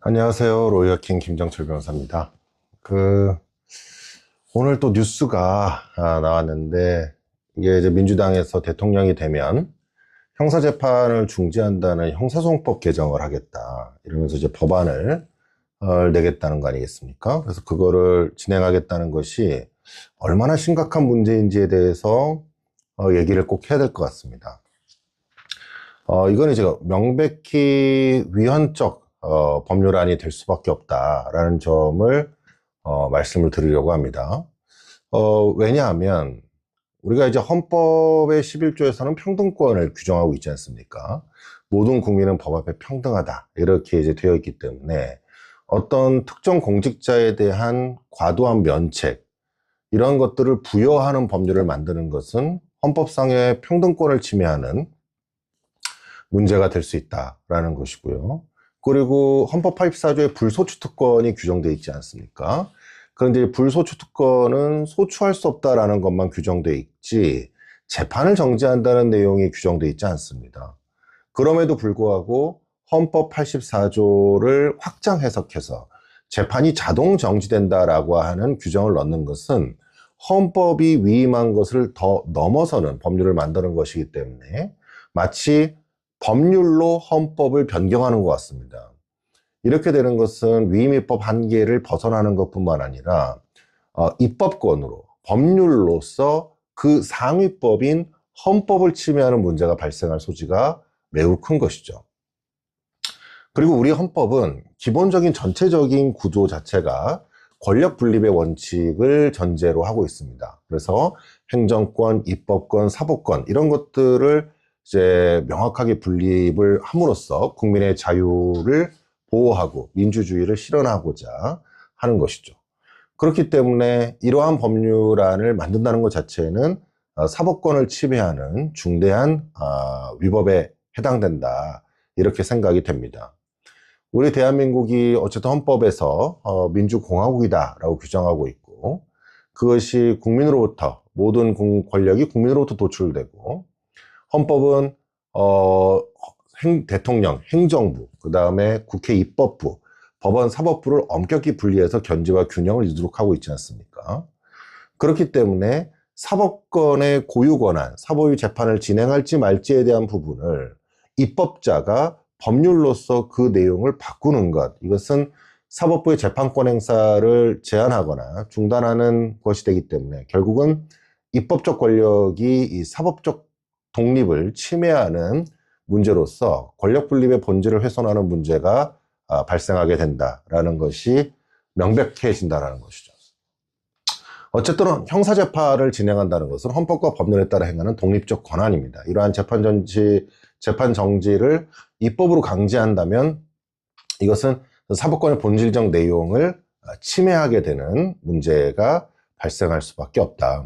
안녕하세요. 로이어킹 김정철 변호사입니다. 오늘 또 뉴스가 나왔는데, 이게 이제 민주당에서 대통령이 되면 형사재판을 중지한다는 형사소송법 개정을 하겠다. 이러면서 이제 법안을 내겠다는 거 아니겠습니까? 그래서 그거를 진행하겠다는 것이 얼마나 심각한 문제인지에 대해서 얘기를 꼭 해야 될 것 같습니다. 이거는 제가 명백히 위헌적 법률안이 될 수밖에 없다라는 점을 말씀을 드리려고 합니다. 왜냐하면 우리가 이제 헌법의 11조에서는 평등권을 규정하고 있지 않습니까? 모든 국민은 법 앞에 평등하다 이렇게 이제 되어 있기 때문에 어떤 특정 공직자에 대한 과도한 면책 이런 것들을 부여하는 법률을 만드는 것은 헌법상의 평등권을 침해하는 문제가 될 수 있다라는 것이고요. 그리고 헌법 84조에 불소추특권이 규정되어 있지 않습니까? 그런데 불소추특권은 소추할 수 없다라는 것만 규정되어 있지 재판을 정지한다는 내용이 규정되어 있지 않습니다. 그럼에도 불구하고 헌법 84조를 확장 해석해서 재판이 자동 정지된다라고 하는 규정을 넣는 것은 헌법이 위임한 것을 더 넘어서는 법률을 만드는 것이기 때문에 마치 법률로 헌법을 변경하는 것 같습니다. 이렇게 되는 것은 위임입법 한계를 벗어나는 것뿐만 아니라 입법권으로 법률로서 그 상위법인 헌법을 침해하는 문제가 발생할 소지가 매우 큰 것이죠. 그리고 우리 헌법은 기본적인 전체적인 구조 자체가 권력 분립의 원칙을 전제로 하고 있습니다. 그래서 행정권, 입법권, 사법권 이런 것들을 이제 명확하게 분립을 함으로써 국민의 자유를 보호하고 민주주의를 실현하고자 하는 것이죠. 그렇기 때문에 이러한 법률안을 만든다는 것 자체는 사법권을 침해하는 중대한 위법에 해당된다 이렇게 생각이 됩니다. 우리 대한민국이 어쨌든 헌법에서 민주공화국이다라고 규정하고 있고 그것이 국민으로부터 모든 권력이 국민으로부터 도출되고 헌법은 대통령, 행정부, 그 다음에 국회 입법부, 법원, 사법부를 엄격히 분리해서 견제와 균형을 이루도록 하고 있지 않습니까? 그렇기 때문에 사법권의 고유 권한, 사법의 재판을 진행할지 말지에 대한 부분을 입법자가 법률로서 그 내용을 바꾸는 것, 이것은 사법부의 재판권 행사를 제한하거나 중단하는 것이 되기 때문에 결국은 입법적 권력이 이 사법적 독립을 침해하는 문제로서 권력 분립의 본질을 훼손하는 문제가 발생하게 된다라는 것이 명백해진다는 것이죠. 어쨌든 형사재판을 진행한다는 것은 헌법과 법률에 따라 행하는 독립적 권한입니다. 이러한 재판 정지를 입법으로 강제한다면 이것은 사법권의 본질적 내용을 침해하게 되는 문제가 발생할 수밖에 없다.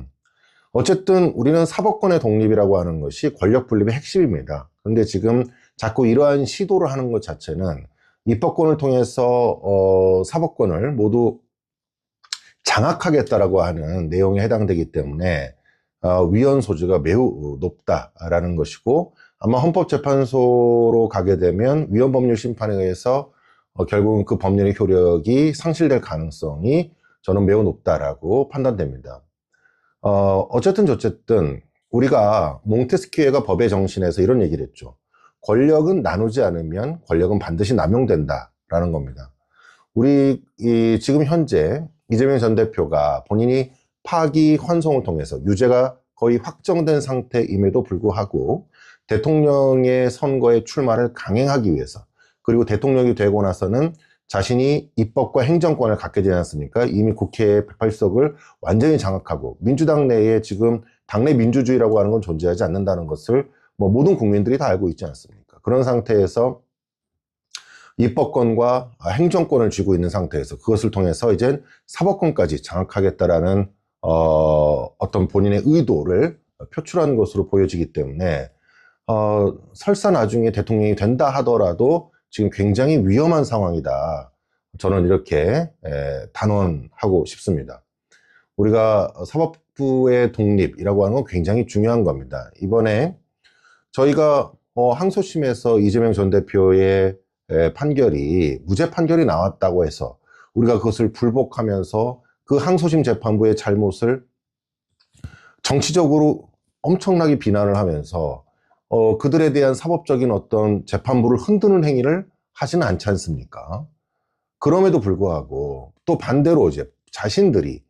어쨌든 우리는 사법권의 독립이라고 하는 것이 권력 분립의 핵심입니다. 그런데 지금 자꾸 이러한 시도를 하는 것 자체는 입법권을 통해서 사법권을 모두 장악하겠다라고 하는 내용에 해당되기 때문에 위헌 소지가 매우 높다라는 것이고 아마 헌법재판소로 가게 되면 위헌법률 심판에 의해서 결국은 그 법률의 효력이 상실될 가능성이 저는 매우 높다라고 판단됩니다. 어쨌든 저쨌든 우리가 몽테스키에가 법의 정신에서 이런 얘기를 했죠. 권력은 나누지 않으면 권력은 반드시 남용된다라는 겁니다. 우리 지금 현재 이재명 전 대표가 본인이 파기 환송을 통해서 유죄가 거의 확정된 상태임에도 불구하고 대통령의 선거에 출마를 강행하기 위해서 그리고 대통령이 되고 나서는 자신이 입법과 행정권을 갖게 되지 않습니까? 이미 국회 180석을 완전히 장악하고 민주당 내에 지금 당내 민주주의라고 하는 건 존재하지 않는다는 것을 모든 국민들이 다 알고 있지 않습니까? 그런 상태에서 입법권과 행정권을 쥐고 있는 상태에서 그것을 통해서 이제 사법권까지 장악하겠다라는 어떤 본인의 의도를 표출한 것으로 보여지기 때문에 설사 나중에 대통령이 된다 하더라도 지금 굉장히 위험한 상황이다. 저는 이렇게 단언하고 싶습니다. 우리가 사법부의 독립이라고 하는 건 굉장히 중요한 겁니다. 이번에 저희가 항소심에서 이재명 전 대표의 판결이 무죄 판결이 나왔다고 해서 우리가 그것을 불복하면서 그 항소심 재판부의 잘못을 정치적으로 엄청나게 비난을 하면서 그들에 대한 사법적인 어떤 재판부를 흔드는 행위를 하지는 않지 않습니까? 그럼에도 불구하고 또 반대로 이제 자신들이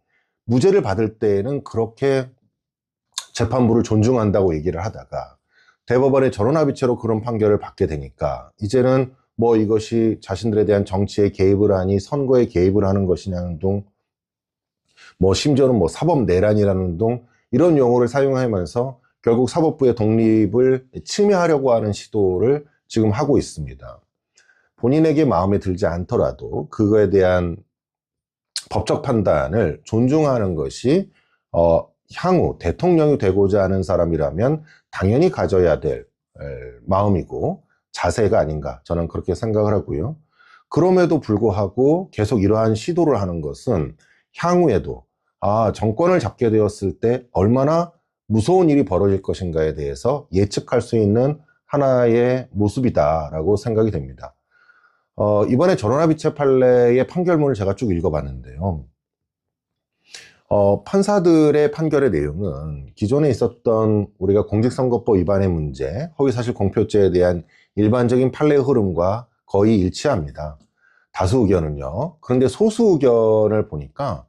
무죄를 받을 때에는 그렇게 재판부를 존중한다고 얘기를 하다가 대법원의 전원합의체로 그런 판결을 받게 되니까 이제는 뭐 이것이 자신들에 대한 정치에 개입을 하니 선거에 개입을 하는 것이냐는 등 뭐 심지어는 뭐 사법 내란이라는 등 이런 용어를 사용하면서 결국 사법부의 독립을 침해하려고 하는 시도를 지금 하고 있습니다. 본인에게 마음에 들지 않더라도 그거에 대한 법적 판단을 존중하는 것이 향후 대통령이 되고자 하는 사람이라면 당연히 가져야 될 마음이고 자세가 아닌가 저는 그렇게 생각을 하고요. 그럼에도 불구하고 계속 이러한 시도를 하는 것은 향후에도 정권을 잡게 되었을 때 얼마나 무서운 일이 벌어질 것인가에 대해서 예측할 수 있는 하나의 모습이다라고 생각이 됩니다. 이번에 전원합의체 판례의 판결문을 제가 쭉 읽어봤는데요. 판사들의 판결의 내용은 기존에 있었던 우리가 공직선거법 위반의 문제, 허위사실 공표죄에 대한 일반적인 판례의 흐름과 거의 일치합니다. 다수 의견은요. 그런데 소수 의견을 보니까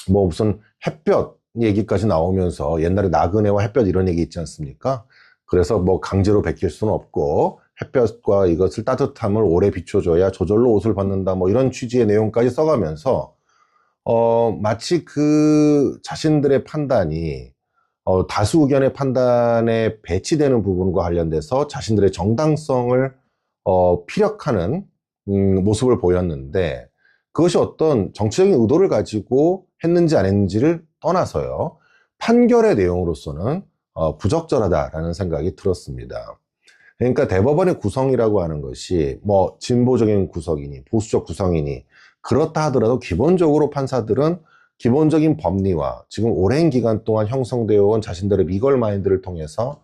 뭐 무슨 햇볕 얘기까지 나오면서 옛날에 나그네와 햇볕 이런 얘기 있지 않습니까? 그래서 뭐 강제로 베낄 수는 없고 햇볕과 이것을 따뜻함을 오래 비춰줘야 저절로 옷을 벗는다 뭐 이런 취지의 내용까지 써가면서 마치 그 자신들의 판단이 다수 의견의 판단에 배치되는 부분과 관련돼서 자신들의 정당성을 피력하는 모습을 보였는데 그것이 어떤 정치적인 의도를 가지고 했는지 안 했는지를 떠나서요. 판결의 내용으로서는 부적절하다라는 생각이 들었습니다. 그러니까 대법원의 구성이라고 하는 것이 뭐 진보적인 구성이니 보수적 구성이니 그렇다 하더라도 기본적으로 판사들은 기본적인 법리와 지금 오랜 기간 동안 형성되어 온 자신들의 리걸 마인드를 통해서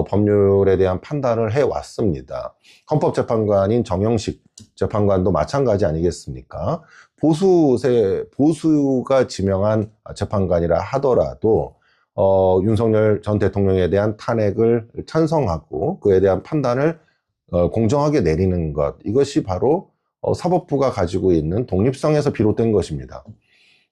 법률에 대한 판단을 해왔습니다. 헌법재판관인 정영식 재판관도 마찬가지 아니겠습니까? 보수가 지명한 재판관이라 하더라도 윤석열 전 대통령에 대한 탄핵을 찬성하고 그에 대한 판단을 공정하게 내리는 것, 이것이 바로 사법부가 가지고 있는 독립성에서 비롯된 것입니다.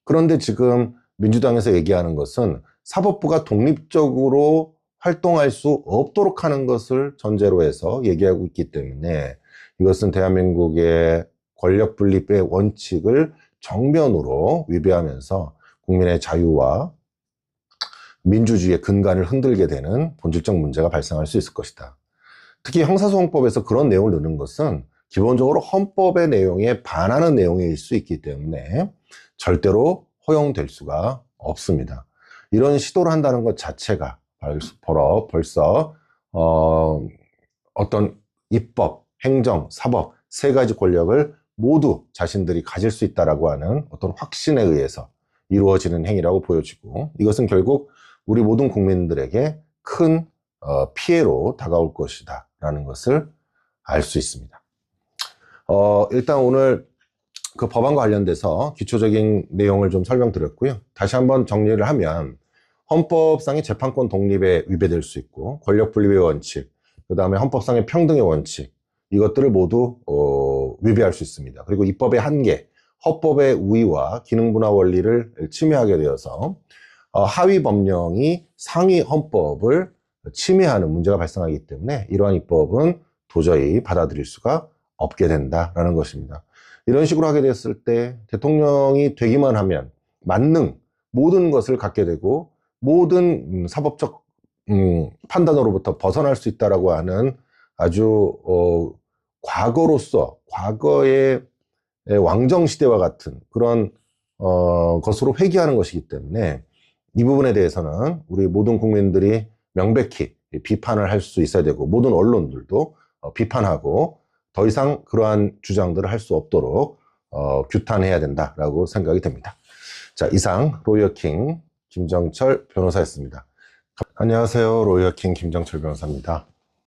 그런데 지금 민주당에서 얘기하는 것은 사법부가 독립적으로 활동할 수 없도록 하는 것을 전제로 해서 얘기하고 있기 때문에 이것은 대한민국의 권력 분립의 원칙을 정면으로 위배하면서 국민의 자유와 민주주의의 근간을 흔들게 되는 본질적 문제가 발생할 수 있을 것이다. 특히 형사소송법에서 그런 내용을 넣는 것은 기본적으로 헌법의 내용에 반하는 내용일 수 있기 때문에 절대로 허용될 수가 없습니다. 이런 시도를 한다는 것 자체가 벌써 어떤 입법, 행정, 사법 세 가지 권력을 모두 자신들이 가질 수 있다라고 하는 어떤 확신에 의해서 이루어지는 행위라고 보여지고 이것은 결국 우리 모든 국민들에게 큰 피해로 다가올 것이다 라는 것을 알 수 있습니다. 일단 오늘 그 법안과 관련돼서 기초적인 내용을 좀 설명드렸고요. 다시 한번 정리를 하면 헌법상의 재판권 독립에 위배될 수 있고 권력 분립의 원칙, 그 다음에 헌법상의 평등의 원칙, 이것들을 모두 위배할 수 있습니다. 그리고 입법의 한계, 헌법의 우위와 기능분화 원리를 침해하게 되어서 하위 법령이 상위 헌법을 침해하는 문제가 발생하기 때문에 이러한 입법은 도저히 받아들일 수가 없게 된다라는 것입니다. 이런 식으로 하게 됐을 때 대통령이 되기만 하면 만능 모든 것을 갖게 되고 모든 사법적 판단으로부터 벗어날 수 있다라고 하는 아주 과거의 왕정시대와 같은 그런 것으로 회귀하는 것이기 때문에 이 부분에 대해서는 우리 모든 국민들이 명백히 비판을 할 수 있어야 되고 모든 언론들도 비판하고 더 이상 그러한 주장들을 할 수 없도록 규탄해야 된다라고 생각이 됩니다. 자, 이상 로이어킹 김정철 변호사였습니다. 안녕하세요. 로이어킹 김정철 변호사입니다.